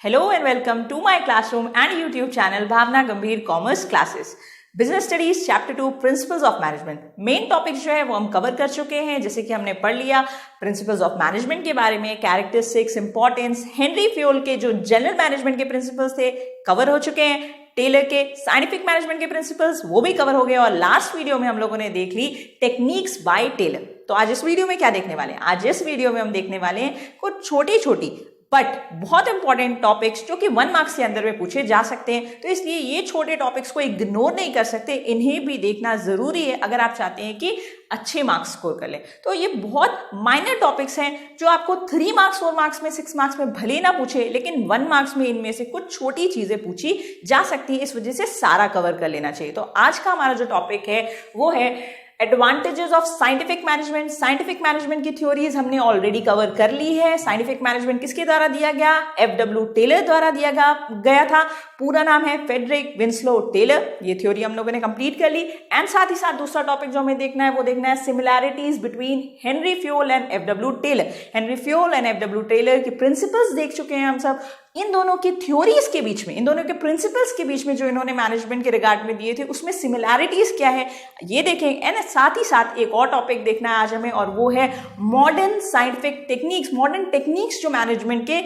Hello and welcome to my classroom and YouTube channel भावना गंभीर commerce classes. Business studies chapter 2 principles of management. Main topic जो है वो हम cover कर चुके हैं, जैसे कि हमने पढ़ लिया प्रिंसिपल्स ऑफ मैनेजमेंट के बारे में, कैरेक्टरिस्टिक्स, इंपॉर्टेंस, हेनरी फ्यूल के जो जनरल मैनेजमेंट के प्रिंसिपल्स थे कवर हो चुके हैं, टेलर के साइंटिफिक मैनेजमेंट के प्रिंसिपल्स वो भी कवर हो गए, और लास्ट वीडियो में हम लोगों ने देख ली टेक्निक्स बाय टेलर। तो आज इस वीडियो में क्या देखने वाले हैं? आज इस वीडियो में हम देखने वाले हैं कुछ छोटी छोटी बट बहुत इंपॉर्टेंट टॉपिक्स जो कि 1 मार्क्स के अंदर में पूछे जा सकते हैं। तो इसलिए ये छोटे टॉपिक्स को इग्नोर नहीं कर सकते, इन्हें भी देखना जरूरी है अगर आप चाहते हैं कि अच्छे मार्क्स स्कोर कर लें। तो ये बहुत माइनर टॉपिक्स हैं जो आपको 3 मार्क्स, 4 मार्क्स में, 6 मार्क्स में भले ना पूछे, लेकिन 1 मार्क्स में इनमें से कुछ छोटी चीजें पूछी जा सकती है, इस वजह से सारा कवर कर लेना चाहिए। तो आज का हमारा जो टॉपिक है वो है advantages of scientific management. Scientific management की थ्योरीज हमने ऑलरेडी कवर कर ली है। साइंटिफिक मैनेजमेंट किसके द्वारा दिया गया? एफ.डब्ल्यू. टेलर द्वारा दिया गया था। पूरा नाम है फ्रेडरिक विंस्लो टेलर। ये थ्योरी हम लोगों ने कंप्लीट कर ली। एंड साथ ही साथ दूसरा टॉपिक जो हमें देखना है वो देखना है similarities between Henri Fayol and F W. Taylor. Henri Fayol and F W. Taylor की प्रिंसिपल्स देख चुके हैं हम सब। इन दोनों की थ्योरीज के बीच में, इन दोनों के प्रिंसिपल्स के बीच में जो इन्होंने मैनेजमेंट के रिगार्ड में दिए थे उसमें सिमिलैरिटीज क्या है ये देखेंगे। एंड साथ ही साथ एक और टॉपिक देखना है आज हमें, और वो है modern scientific techniques. Modern techniques जो मैनेजमेंट के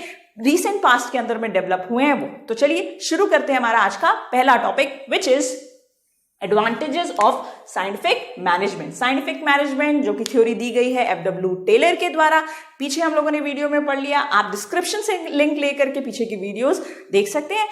रीसेंट पास्ट के अंदर में डेवलप हुए हैं वो। तो चलिए शुरू करते हैं हमारा आज का पहला topic, which is advantages of scientific management. Scientific management जो कि थ्योरी दी गई है एफ.डब्ल्यू. टेलर के द्वारा, पीछे हम लोगों ने वीडियो में पढ़ लिया, आप डिस्क्रिप्शन से लिंक लेकर के पीछे की वीडियोस देख सकते हैं।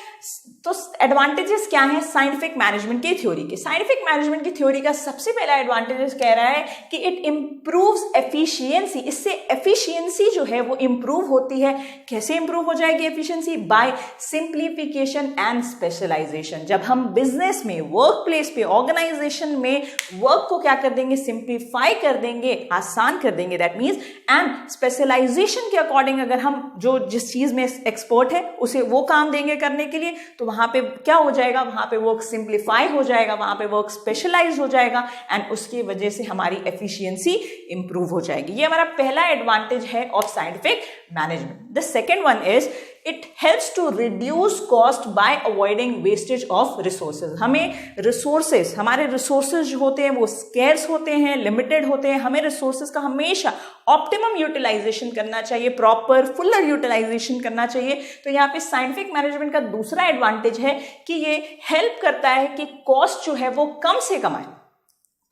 तो एडवांटेजेस क्या हैं साइंटिफिक मैनेजमेंट की थ्योरी के? साइंटिफिक मैनेजमेंट की थ्योरी का सबसे पहला एडवांटेजेस कह रहा है कि इट इंप्रूव्स एफिशिएंसी। इससे एफिशिएंसी जो है वो इंप्रूव होती है। कैसे इंप्रूव हो जाएगी efficiency? By simplification and specialisation. जब हम बिजनेस में, वर्क प्लेस पे, ऑर्गेनाइजेशन में वर्क को क्या कर देंगे? सिंप्लीफाई कर देंगे, आसान कर देंगे। दैट मीन्स एंड स्पेशलाइजेशन के अकॉर्डिंग अगर हम जो जिस चीज में एक्सपर्ट है उसे वो काम देंगे करने के लिए, तो वहां पे क्या हो जाएगा? वहां पे वर्क सिंप्लीफाई हो जाएगा, वहां पे वर्क स्पेशलाइज हो जाएगा, एंड उसकी वजह से हमारी एफिशिएंसी इंप्रूव हो जाएगी। ये हमारा पहला एडवांटेज है of scientific management. The second one is it helps to reduce cost by avoiding wastage of resources. हमें रिसोर्सेज, हमारे रिसोर्सेज जो होते हैं वो स्केर्स होते हैं, लिमिटेड होते हैं। हमें रिसोर्सेज का हमेशा ऑप्टिमम यूटिलाइजेशन करना चाहिए, प्रॉपर फुलर यूटिलाइजेशन करना चाहिए। तो यहाँ पे साइंटिफिक मैनेजमेंट का दूसरा एडवांटेज है कि ये हेल्प करता है कि कॉस्ट जो है वो कम से कम आए,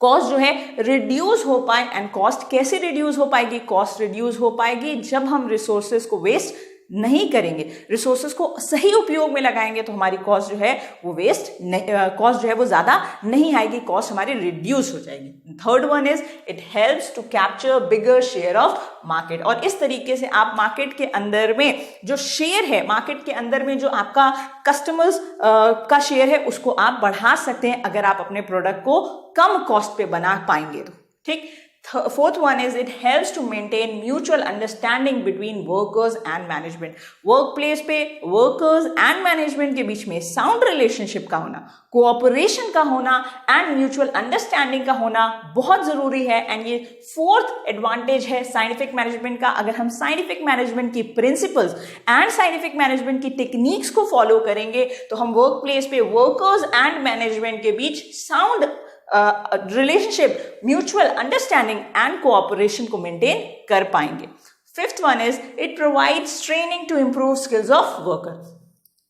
कॉस्ट जो है रिड्यूस हो पाए। एंड कॉस्ट कैसे रिड्यूस हो पाएगी? कॉस्ट रिड्यूस हो पाएगी जब हम रिसोर्सेज को वेस्ट नहीं करेंगे, रिसोर्सेज को सही उपयोग में लगाएंगे, तो हमारी कॉस्ट जो है वो कॉस्ट जो है वो ज्यादा नहीं आएगी, कॉस्ट हमारी रिड्यूस हो जाएगी। Third one is it helps to capture bigger share of market. और इस तरीके से आप मार्केट के अंदर में जो शेयर है, मार्केट के अंदर में जो आपका कस्टमर्स का शेयर है उसको आप बढ़ा सकते हैं अगर आप अपने प्रोडक्ट को कम कॉस्ट पे बना पाएंगे तो। ठीक। Fourth one is it helps to maintain mutual understanding between workers and management. Workplace पे वर्कर्स एंड मैनेजमेंट के बीच में साउंड रिलेशनशिप का होना, कोऑपरेशन का होना एंड म्यूचुअल अंडरस्टैंडिंग का होना बहुत जरूरी है। एंड ये फोर्थ एडवांटेज है साइंटिफिक मैनेजमेंट का। अगर हम साइंटिफिक मैनेजमेंट की प्रिंसिपल्स एंड साइंटिफिक मैनेजमेंट की टेक्निक्स को फॉलो करेंगे तो हम वर्कप्लेस पे वर्कर्स एंड मैनेजमेंट के बीच sound relationship, mutual understanding and cooperation को मेंटेन कर पाएंगे। Fifth one is it provides training to improve skills of workers.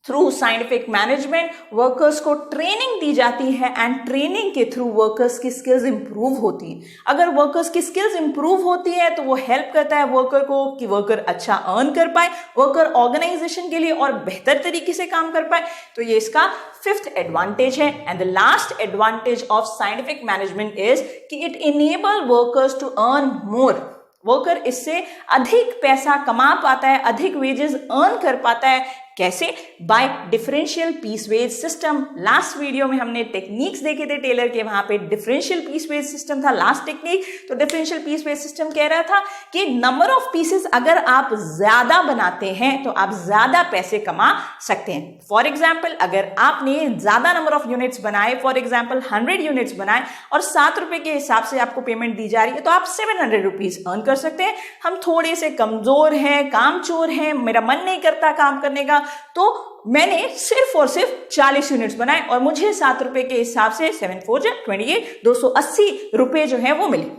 Through scientific management workers को ट्रेनिंग दी जाती है, एंड ट्रेनिंग के थ्रू वर्कर्स की स्किल्स इंप्रूव होती हैं। अगर वर्कर्स की स्किल्स इंप्रूव होती है तो वो हेल्प करता है वर्कर को कि वर्कर अच्छा अर्न कर पाए, वर्कर ऑर्गेनाइजेशन के लिए और बेहतर तरीके से काम कर पाए। तो ये इसका फिफ्थ एडवांटेज है। And the last advantage of scientific management is कि it enable workers to earn more. Worker इससे अधिक पैसा कमा पाता है, अधिक वेजेस अर्न कर पाता है। कैसे? By differential piece wage system. Last video में हमने टेक्निक्स देखे थे टेलर के, वहां पे डिफरेंशियल पीस वेज सिस्टम था लास्ट टेक्निक। तो डिफरेंशियल पीस वेज सिस्टम कह रहा था कि नंबर ऑफ पीसेस अगर आप ज्यादा बनाते हैं तो आप ज्यादा पैसे कमा सकते हैं। फॉर एग्जाम्पल, अगर आपने ज्यादा नंबर ऑफ यूनिट्स बनाए, फॉर एग्जाम्पल 100 यूनिट्स बनाए और 7 रुपए के हिसाब से आपको पेमेंट दी जा रही है, तो आप 700 रुपीज अर्न कर सकते हैं। हम थोड़े से कमजोर हैं, कामचोर हैं, मेरा मन नहीं करता काम करने का, तो मैंने सिर्फ और सिर्फ 40 यूनिट्स बनाए और मुझे 7 रुपए के हिसाब से 7 4 28 280 रुपए जो है वो मिले।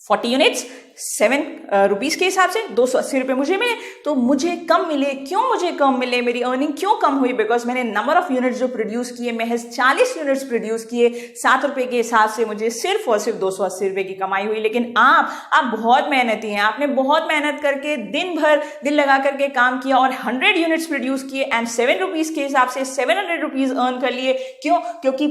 40 यूनिट्स 7 रुपीज के हिसाब से 280 रुपए मुझे मिले। तो मुझे कम मिले, क्यों मुझे कम मिले, मेरी अर्निंग क्यों कम हुई? बिकॉज मैंने नंबर ऑफ यूनिट्स जो प्रोड्यूस किए, महज 40 यूनिट्स प्रोड्यूस किए, 7 रुपए के हिसाब से मुझे सिर्फ और सिर्फ 280 रुपए की कमाई हुई। लेकिन आप बहुत मेहनती हैं, आपने बहुत मेहनत करके दिन भर दिल लगा करके काम किया और 100 यूनिट्स प्रोड्यूस किए एंड 7 रुपीज के हिसाब से 700 रुपीज अर्न कर लिए। क्यों? क्योंकि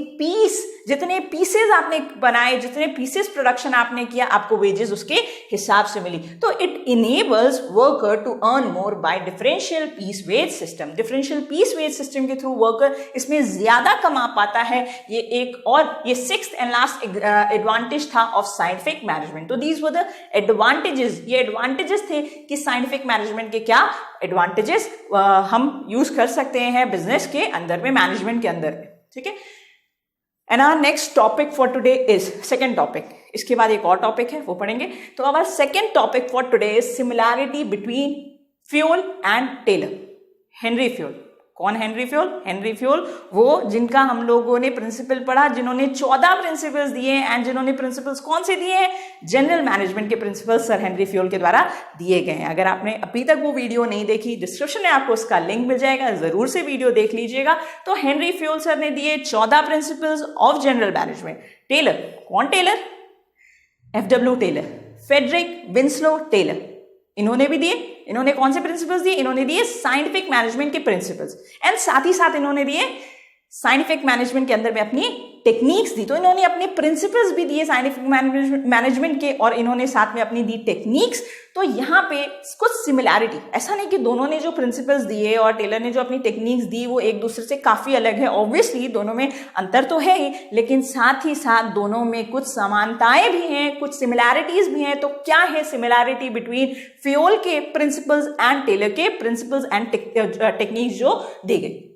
जितने पीसेज आपने बनाए, जितने पीसेज प्रोडक्शन आपने किया, आपको वेजेस उसके हिसाब से मिली। तो it enables worker to earn more by differential piece wage system. Differential piece wage system के थ्रू वर्कर इसमें ज्यादा कमा पाता है। ये एक और ये 6th एंड लास्ट एडवांटेज था ऑफ साइंटिफिक मैनेजमेंट। तो दीज वर द एडवांटेजेस। ये एडवांटेजेस थे कि साइंटिफिक मैनेजमेंट के क्या एडवांटेजेस हम यूज कर सकते हैं बिजनेस के अंदर में, मैनेजमेंट के अंदर में। ठीक है। And our next topic for today is second topic. इसके बाद एक और टॉपिक है वो पढ़ेंगे। तो our second topic for today is similarity between Fayol and Taylor. Henry Fayol. कौन हेनरी फ्योल? हेनरी फ्योल वो जिनका हम लोगों ने प्रिंसिपल पढ़ा, जिन्होंने 14 प्रिंसिपल्स दिए एंड जिन्होंने प्रिंसिपल्स कौन से दिए हैं? जनरल मैनेजमेंट के प्रिंसिपल्स सर हेनरी फ्योल के द्वारा दिए गए हैं। अगर आपने अभी तक वो वीडियो नहीं देखी, डिस्क्रिप्शन में आपको उसका लिंक मिल जाएगा, जरूर से वीडियो देख लीजिएगा। तो हेनरी फ्योल सर ने दिए 14 principles of general management. Taylor, कौन Taylor? FW Taylor, Frederick Winslow Taylor, इन्होंने भी दिए। इन्होंने कौन से प्रिंसिपल्स दिए? इन्होंने दिए साइंटिफिक मैनेजमेंट के प्रिंसिपल्स एंड साथ ही साथ इन्होंने दिए साइंटिफिक मैनेजमेंट के अंदर में अपनी टेक्निक्स दी। तो इन्होंने अपने प्रिंसिपल्स भी दिए साइंटिफिक मैनेजमेंट के और इन्होंने साथ में अपनी दी टेक्निक्स। तो यहाँ पे कुछ सिमिलैरिटी, ऐसा नहीं कि दोनों ने जो प्रिंसिपल्स दिए और टेलर ने जो अपनी टेक्निक्स दी वो एक दूसरे से काफी अलग है। ऑब्वियसली दोनों में अंतर तो है ही, लेकिन साथ ही साथ दोनों में कुछ समानताएं भी हैं, कुछ सिमिलैरिटीज भी हैं। तो क्या है सिमिलैरिटी बिटवीन फ्योल के प्रिंसिपल्स एंड टेलर के प्रिंसिपल्स एंड टेक्निक्स जो दी गई?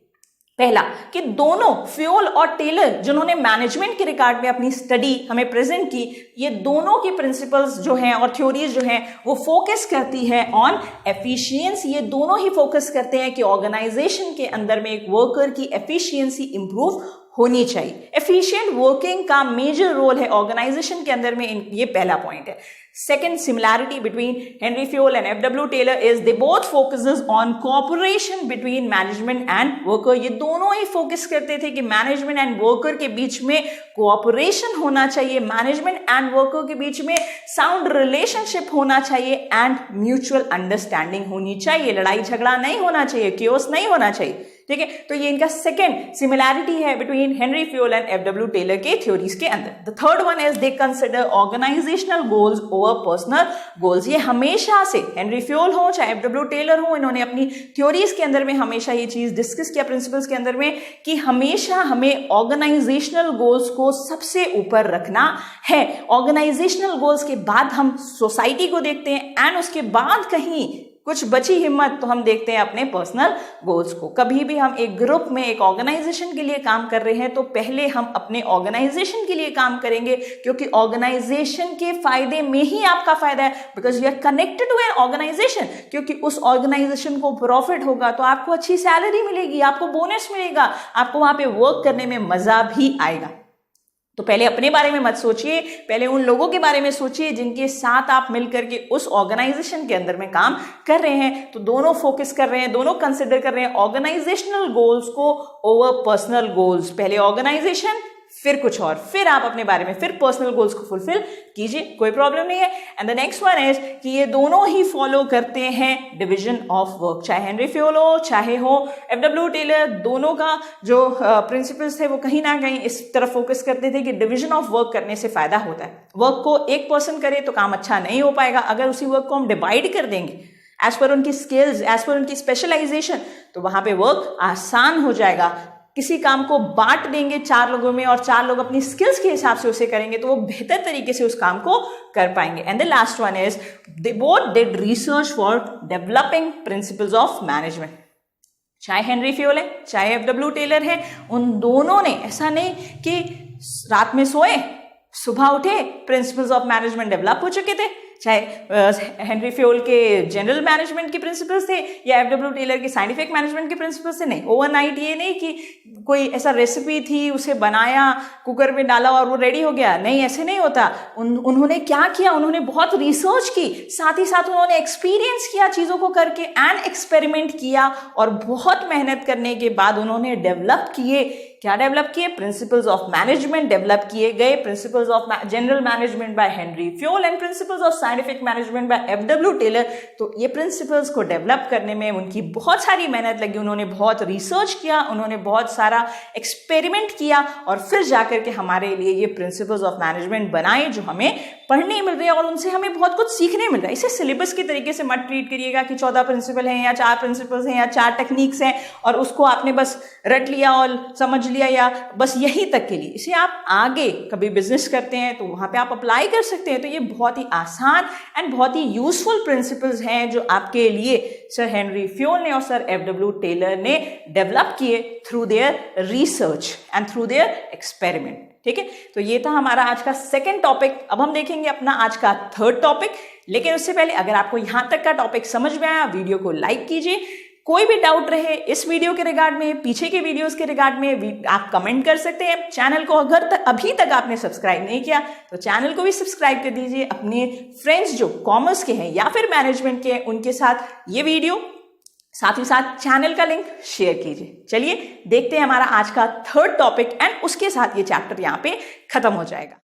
पहला कि दोनों फ्योल और टेलर जिन्होंने मैनेजमेंट के रिगार्ड में अपनी स्टडी हमें प्रेजेंट की, ये दोनों की प्रिंसिपल्स जो हैं और थ्योरीज जो हैं वो फोकस करती है ऑन एफिशिएंसी। ये दोनों ही फोकस करते हैं कि ऑर्गेनाइजेशन के अंदर में एक वर्कर की एफिशिएंसी इंप्रूव होनी चाहिए। एफिशिएंट वर्किंग का मेजर रोल है ऑर्गेनाइजेशन के अंदर में, ये पहला पॉइंट है। Second similarity between Henry Fayol and FW Taylor is they both focuses on cooperation between management and worker. ये दोनों ही फोकस करते थे कि मैनेजमेंट एंड वर्कर के बीच में कोऑपरेशन होना चाहिए, मैनेजमेंट एंड वर्कर के बीच में साउंड रिलेशनशिप होना चाहिए एंड म्यूचुअल अंडरस्टैंडिंग होनी चाहिए। लड़ाई झगड़ा नहीं होना चाहिए, क्योस नहीं होना चाहिए। ठीक है। तो ये इनका सेकेंड सिमिलैरिटी है between Henri Fayol and FW Taylor के थ्योरीज के अंदर। The third one is they consider organisational goals over personal goals. ये हमेशा से हेनरी फ्योल हो चाहे FW टेलर हो, इन्होंने अपनी थ्योरीज के अंदर में हमेशा ये चीज डिस्कस किया प्रिंसिपल्स के अंदर में कि हमेशा हमें ऑर्गेनाइजेशनल गोल्स को सबसे ऊपर रखना है। ऑर्गेनाइजेशनल गोल्स के बाद हम सोसाइटी को देखते हैं एंड उसके बाद कहीं कुछ बची हिम्मत तो हम देखते हैं अपने पर्सनल गोल्स को। कभी भी हम एक ग्रुप में एक ऑर्गेनाइजेशन के लिए काम कर रहे हैं तो पहले हम अपने ऑर्गेनाइजेशन के लिए काम करेंगे, क्योंकि ऑर्गेनाइजेशन के फायदे में ही आपका फायदा है, because you are connected to an organisation. क्योंकि उस ऑर्गेनाइजेशन को प्रॉफिट होगा तो आपको अच्छी सैलरी मिलेगी, आपको बोनस मिलेगा, आपको वहां पे वर्क करने में मजा भी आएगा। तो पहले अपने बारे में मत सोचिए, पहले उन लोगों के बारे में सोचिए जिनके साथ आप मिलकर के उस ऑर्गेनाइजेशन के अंदर में काम कर रहे हैं। तो दोनों फोकस कर रहे हैं, दोनों कंसिडर कर रहे हैं ऑर्गेनाइजेशनल गोल्स को ओवर पर्सनल गोल्स। पहले ऑर्गेनाइजेशन, फिर कुछ और, फिर आप अपने बारे में, फिर पर्सनल गोल्स को फुलफिल कीजिए, कोई प्रॉब्लम नहीं है। And the next one is कि ये दोनों ही फॉलो करते हैं डिवीजन ऑफ वर्क। चाहे हेनरी फ्योल हो चाहे हो FW टेलर, दोनों का जो प्रिंसिपल्स थे वो कहीं ना कहीं इस तरफ फोकस करते थे कि डिवीजन ऑफ वर्क करने से फायदा होता है। वर्क को एक पर्सन करे तो काम अच्छा नहीं हो पाएगा। अगर उसी वर्क को हम डिवाइड कर देंगे एज पर उनकी स्किल्स, एज पर उनकी स्पेशलाइजेशन, तो वहां पे वर्क आसान हो जाएगा। किसी काम को बांट देंगे 4 लोगों में और 4 लोग अपनी स्किल्स के हिसाब से उसे करेंगे तो वो बेहतर तरीके से उस काम को कर पाएंगे। And the last one is they both did research for developing principles of management. चाहे हेनरी फ्योल है चाहे FW टेलर है, उन दोनों ने ऐसा नहीं कि रात में सोए सुबह उठे प्रिंसिपल्स ऑफ मैनेजमेंट डेवलप हो चुके थे। चाहे हेनरी फ्योल के जनरल मैनेजमेंट के प्रिंसिपल्स थे या एफडब्ल्यू टेलर के साइंटिफिक मैनेजमेंट के प्रिंसिपल्स थे। नहीं, ओवरनाइट ये नहीं कि कोई ऐसा रेसिपी थी, उसे बनाया, कुकर में डाला और वो रेडी हो गया। नहीं, ऐसे नहीं होता। उन्होंने क्या किया, उन्होंने बहुत रिसर्च की, साथ ही साथ उन्होंने एक्सपीरियंस किया चीज़ों को करके, एंड एक्सपेरिमेंट किया, और बहुत मेहनत करने के बाद उन्होंने डेवलप किए। क्या डेवलप किए? प्रिंसिपल्स ऑफ मैनेजमेंट डेवलप किए गए। Principles of general management by Henri Fayol and principles of scientific management by F W Taylor. तो ये प्रिंसिपल्स को डेवलप करने में उनकी बहुत सारी मेहनत लगी, उन्होंने बहुत रिसर्च किया, उन्होंने बहुत सारा एक्सपेरिमेंट किया, और फिर जाकर के हमारे लिए ये प्रिंसिपल्स ऑफ मैनेजमेंट बनाए जो हमें पढ़ने मिल रहे हैं और उनसे हमें बहुत कुछ सीखने मिल रहा है। इसे सिलेबस के तरीके से मत ट्रीट करिएगा कि 14 प्रिंसिपल हैं या 4 प्रिंसिपल्स हैं या 4 टेक्निक्स हैं और उसको आपने बस रट लिया और समझ लिया या बस यही तक के लिए। इसे आप आगे कभी बिजनेस करते हैं तो वहां पे आप अप्लाई कर सकते हैं। तो ये बहुत ही आसान एंड बहुत ही यूजफुल प्रिंसिपल्स हैं जो आपके लिए सर हेनरी फ्योल ने और सर एफडब्ल्यू टेलर ने डेवलप किए through their research and through their experiment. ठीक है, तो ये था हमारा आज का सेकंड टॉपिक। अब हम देखेंगे अपना आज का थर्ड टॉपिक, लेकिन उससे पहले अगर आपको यहां तक का टॉपिक समझ में आया, वीडियो को लाइक कीजिए। कोई भी डाउट रहे इस वीडियो के रिगार्ड में, पीछे के वीडियोस के रिगार्ड में, आप कमेंट कर सकते हैं। चैनल को अगर अभी तक आपने सब्सक्राइब नहीं किया तो चैनल को भी सब्सक्राइब कर दीजिए। अपने फ्रेंड्स जो कॉमर्स के हैं या फिर मैनेजमेंट के हैं उनके साथ ये वीडियो, साथ ही साथ चैनल का लिंक शेयर कीजिए। चलिए देखते हैं हमारा आज का थर्ड टॉपिक, एंड उसके साथ ये चैप्टर यहां पे खत्म हो जाएगा।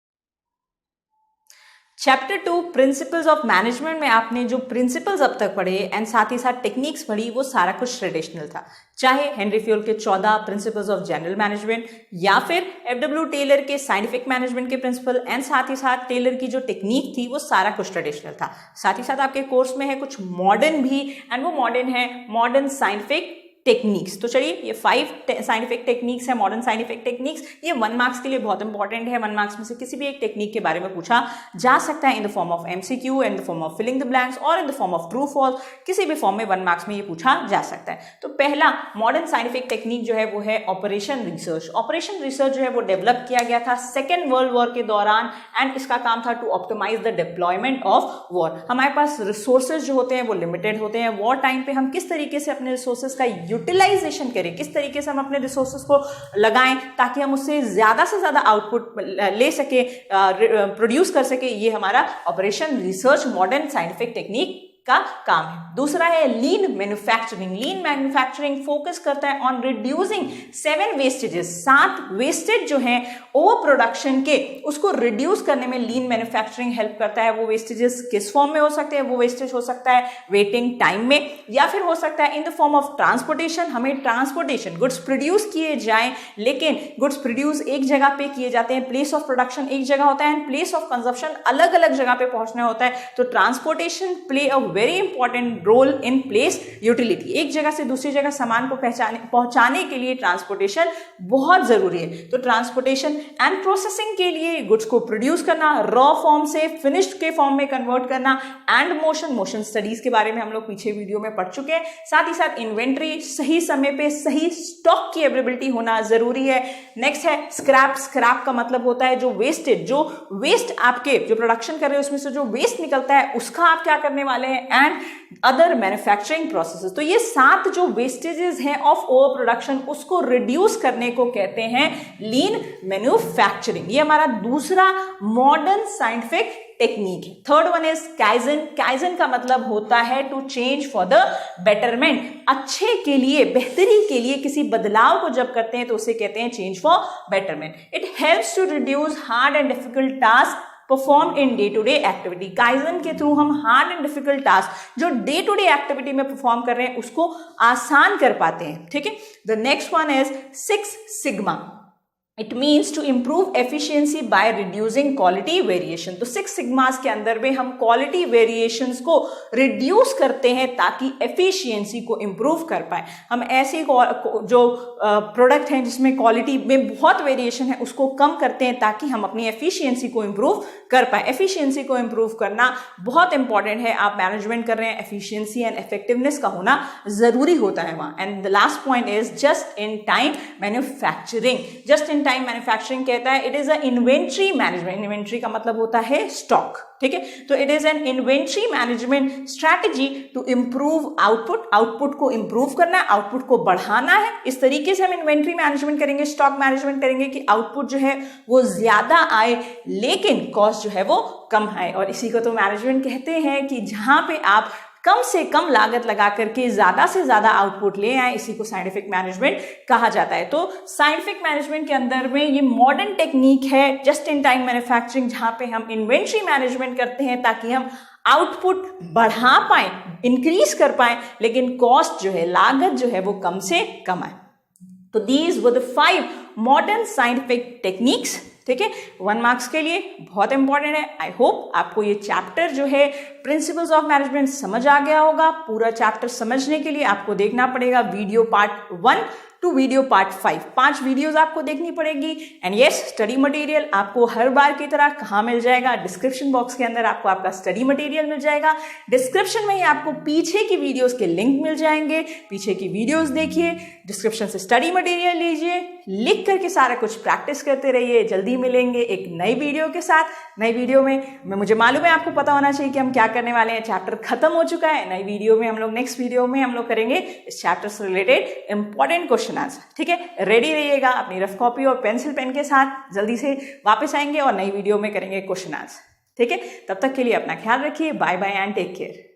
चैप्टर 2 प्रिंसिपल्स ऑफ मैनेजमेंट में आपने जो प्रिंसिपल्स अब तक पढ़े एंड साथ ही साथ टेक्निक्स पढ़ी, वो सारा कुछ ट्रेडिशनल था। चाहे हेनरी फ्योल के 14 प्रिंसिपल्स ऑफ जनरल मैनेजमेंट या फिर एफडब्ल्यू टेलर के साइंटिफिक मैनेजमेंट के प्रिंसिपल एंड साथ ही साथ टेलर की जो टेक्निक थी, वो सारा कुछ ट्रेडिशनल था। साथ ही साथ आपके कोर्स में है कुछ मॉडर्न भी, एंड वो मॉडर्न है मॉडर्न साइंटिफिक टेक्निक्स। तो चलिए ये 5 साइंटिफिक टेक्निक्स है, मॉडर्न साइंटिफिक टेक्निक्स। ये 1 मार्क्स के लिए बहुत इंपॉर्टेंट है। 1 मार्क्स में से किसी भी एक टेक्निक के बारे में पूछा जा सकता है in the form of MCQ, in the form of filling the blanks और in the form of true false. किसी भी फॉर्म में 1 मार्क्स में ये पूछा जा सकता है। तो पहला मॉडर्न साइंटिफिक टेक्निक जो है वो है ऑपरेशन रिसर्च। ऑपरेशन रिसर्च जो है वो डेवलप किया गया था सेकेंड वर्ल्ड वॉर के दौरान, एंड इसका काम था to optimise the deployment of war. हमारे पास रिसोर्सेज जो होते हैं वो लिमिटेड होते हैं। वॉर टाइम पे हम किस तरीके से अपने रिसोर्सेज का यूटिलाइजेशन करें, किस तरीके से हम अपने रिसोर्सेज को लगाएं ताकि हम उससे ज्यादा से ज्यादा आउटपुट ले सके, प्रोड्यूस कर सके, ये हमारा operation research modern scientific technique का काम है। दूसरा है लीन मैन्युफैक्चरिंग। लीन मैन्युफैक्चरिंग फोकस करता है ऑन रिड्यूसिंग 7 वेस्टेजेस, 7 वेस्टेज जो हैं ओवर प्रोडक्शन के, उसको रिड्यूस करने में लीन मैन्युफैक्चरिंग हेल्प करता है। वो वेस्टेजेस किस फॉर्म में हो सकते हैं? वो वेस्टेज हो सकता है वेटिंग टाइम में, या फिर हो सकता है in the form of transportation. हमें ट्रांसपोर्टेशन, गुड्स प्रोड्यूस किए जाएं, लेकिन गुड्स प्रोड्यूस एक जगह पे किए जाते हैं, प्लेस ऑफ प्रोडक्शन एक जगह होता है एंड प्लेस ऑफ कंजप्शन अलग अलग जगह पे पहुंचना होता है। तो transportation play a very important role in place utility. एक जगह से दूसरी जगह सामान को पहुंचाने के लिए ट्रांसपोर्टेशन बहुत जरूरी है। तो ट्रांसपोर्टेशन एंड प्रोसेसिंग के लिए गुड्स को प्रोड्यूस करना, रॉ फॉर्म से फिनिश्ड के फॉर्म में कन्वर्ट करना, एंड मोशन स्टडीज के बारे में हम लोग पीछे वीडियो में पढ़ चुके हैं। साथ ही साथ इन्वेंट्री, सही समय पे सही स्टॉक की अवेलेबिलिटी होना जरूरी है। नेक्स्ट है स्क्रैप। स्क्रैप का मतलब होता है जो वेस्टेज, जो वेस्ट आपके जो प्रोडक्शन कर रहे हैं उसमें से जो वेस्ट निकलता है उसका आप क्या करने वाले हैं, एंड अदर मैन्युफैक्चरिंग प्रोसेसेस। तो ये 7 जो वेस्टेजेस हैं ऑफ ओवर प्रोडक्शन, उसको रिड्यूस करने को कहते हैं लीन मैन्युफैक्चरिंग। ये हमारा दूसरा मॉडर्न साइंटिफिक टेक्निक है। Third one is kaizen. Kaizen का मतलब होता है to change for the betterment. अच्छे के लिए, बेहतरी के लिए किसी बदलाव को जब करते हैं तो उसे कहते हैं change for betterment. It helps to reduce hard and difficult task perform in day to day activity. Kaizen के थ्रू हम हार्ड एंड डिफिकल्ट टास्क जो डे टू डे एक्टिविटी में परफॉर्म कर रहे हैं उसको आसान कर पाते हैं। ठीक है, the next one is 6 sigma. It means to improve efficiency by reducing quality variation. तो 6 सिग्मास के अंदर में हम क्वालिटी वेरिएशंस को रिड्यूस करते हैं ताकि एफिशिएंसी को इम्प्रूव कर पाए। हम ऐसे जो प्रोडक्ट हैं जिसमें क्वालिटी में बहुत वेरिएशन है उसको कम करते हैं ताकि हम अपनी एफिशिएंसी को इम्प्रूव कर पाए। एफिशिएंसी को इम्प्रूव करना बहुत इंपॉर्टेंट है। आप मैनेजमेंट कर रहे हैं, एफिशिएंसी एंड इफेक्टिवनेस का होना जरूरी होता है वहां। And the last point is just in time manufacturing. Just in time manufacturing कहता है it is a inventory management, inventory का मतलब होता है स्टॉक, ठीक है, तो it is an inventory management strategy to improve output, output को इंप्रूव करना है, आउटपुट को बढ़ाना है। इस तरीके से हम इन्वेंट्री मैनेजमेंट करेंगे, स्टॉक मैनेजमेंट करेंगे कि आउटपुट जो है वो ज्यादा आए लेकिन कॉस्ट जो है वो कम आए। और इसी को तो मैनेजमेंट कहते हैं कि जहां पे आप कम से कम लागत लगा करके ज्यादा से ज्यादा आउटपुट ले आए, इसी को साइंटिफिक मैनेजमेंट कहा जाता है। तो साइंटिफिक मैनेजमेंट के अंदर में ये मॉडर्न टेक्निक है जस्ट इन टाइम मैन्युफैक्चरिंग, जहां पे हम इन्वेंट्री मैनेजमेंट करते हैं ताकि हम आउटपुट बढ़ा पाए, इंक्रीज कर पाए, लेकिन कॉस्ट जो है, लागत जो है वो कम से कम आए। तो these were the 5 modern scientific techniques, ठीक है, 1 मार्क्स के लिए बहुत इंपॉर्टेंट है। आई होप आपको ये चैप्टर जो है प्रिंसिपल्स ऑफ मैनेजमेंट समझ आ गया होगा। पूरा चैप्टर समझने के लिए आपको देखना पड़ेगा video part 1 to video part 5, 5 videos आपको देखनी पड़ेगी। एंड यस, स्टडी मटेरियल आपको हर बार की तरह कहाँ मिल जाएगा, डिस्क्रिप्शन बॉक्स के अंदर आपको आपका स्टडी मटेरियल मिल जाएगा। डिस्क्रिप्शन में ही आपको पीछे की वीडियोस के लिंक मिल जाएंगे, पीछे की वीडियोस देखिए, डिस्क्रिप्शन से स्टडी मटेरियल लीजिए, लिख करके सारा कुछ प्रैक्टिस करते रहिए। जल्दी मिलेंगे एक नई वीडियो के साथ। नई वीडियो में मुझे मालूम है आपको पता होना चाहिए कि हम क्या करने वाले हैं, चैप्टर खत्म हो चुका है। नई वीडियो में हम लोग नेक्स्ट वीडियो में हम लोग करेंगे इस चैप्टर से रिलेटेड इंपॉर्टेंट क्वेश्चन आंसर, ठीक है। रेडी रहिएगा अपनी रफ कॉपी और पेंसिल पेन के साथ, जल्दी से वापस आएंगे और नई वीडियो में करेंगे क्वेश्चन आंसर, ठीक है। तब तक के लिए अपना ख्याल रखिए, bye bye and take care.